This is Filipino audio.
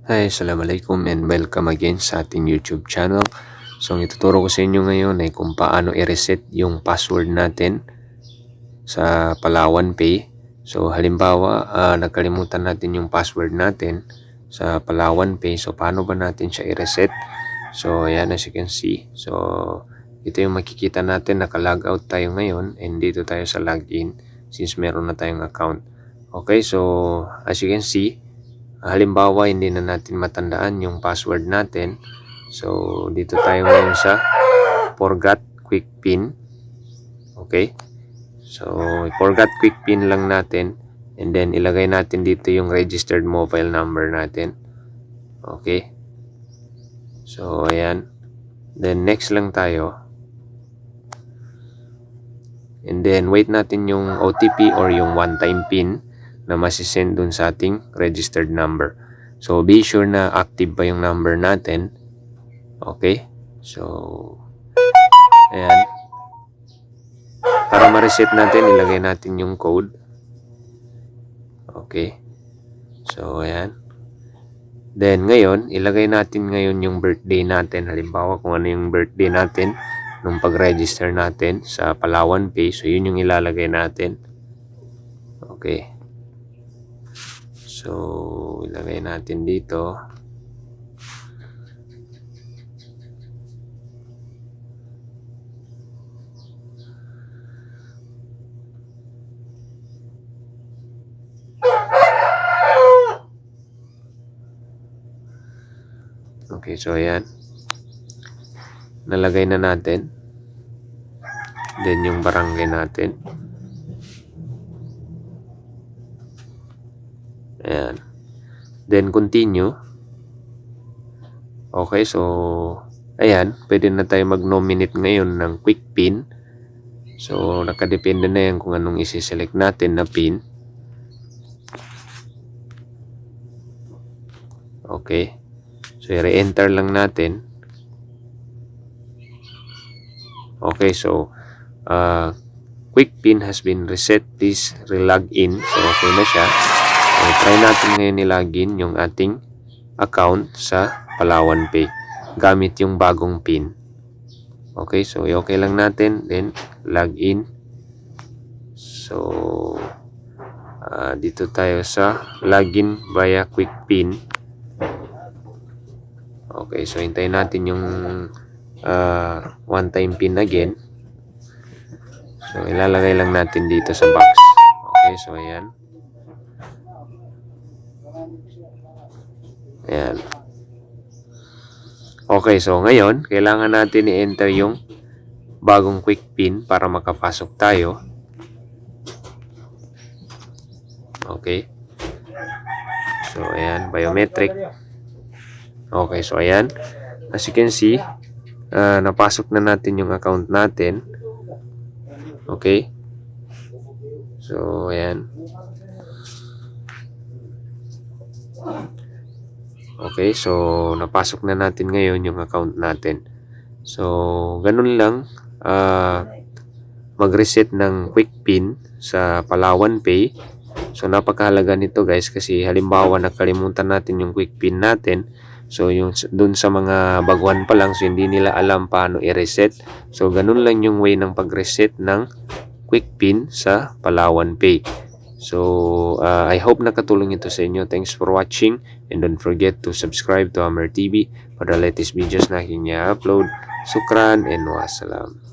Hi, Assalamualaikum and welcome again sa ating YouTube channel. So, ang ituturo ko sa inyo ngayon ay kung paano i-reset yung password natin sa Palawan Pay. So, halimbawa, nagkalimutan natin yung password natin sa Palawan Pay. So, paano ba natin siya i-reset? So, ayan, as you can see. So, ito yung makikita natin, naka-log out tayo ngayon and dito tayo sa login since meron na tayong account. Okay, so as you can see, halimbawa hindi na natin matandaan yung password natin. So dito tayo ngayon sa forgot quick pin. Okay, so forgot quick pin lang natin and then ilagay natin dito yung registered mobile number natin. Okay, so ayan, then next lang tayo and then wait natin yung OTP or yung one time pin na masisend dun sa ating registered number. So, be sure na active pa yung number natin. Okay? So, ayan. Para ma-reset natin, ilagay natin yung code. Okay? So, ayan. Then, ngayon, ilagay natin ngayon yung birthday natin. Halimbawa, kung ano yung birthday natin nung pag-register natin sa Palawan Pay. So, yun yung ilalagay natin. Okay. So, ilagay natin dito. Okay, so ayan. Nalagay na natin. Then, yung barangay natin. Ayan. Then, continue. Okay, so, ayan. Pwede na tayo mag-nominate ngayon ng quick pin. So, nakadepende na yan kung anong isi-select natin na pin. Okay. So, i-re-enter lang natin. Okay, so, quick pin has been reset. Please re-log in. So, okay na siya. So, try natin ngayon i-login yung ating account sa Palawan Pay gamit yung bagong pin. Okay, so okay lang natin. Then, log in. So, dito tayo sa login via quick pin. Okay, so hintayin natin yung one time pin again. So, ilalagay lang natin dito sa box. Okay, so ayan. Ayan. Okay, so ngayon, kailangan natin i-enter yung bagong quick pin para makapasok tayo. Okay. So, ayan, biometric. Okay, so ayan. As you can see, napasok na natin yung account natin. Okay. So, ayan. Okay, so napasok na natin ngayon yung account natin. So, ganun lang mag-reset ng quick pin sa Palawan Pay. So, napakahalaga nito guys kasi halimbawa nakalimutan natin yung quick pin natin. So, yung dun sa mga baguhan pa lang, so hindi nila alam paano i-reset. So, ganun lang yung way ng pag-reset ng quick pin sa Palawan Pay. So, I hope nakatulong ito sa inyo. Thanks for watching and don't forget to subscribe to Amer TV for the latest videos na aking i-upload. Sukran and wassalam.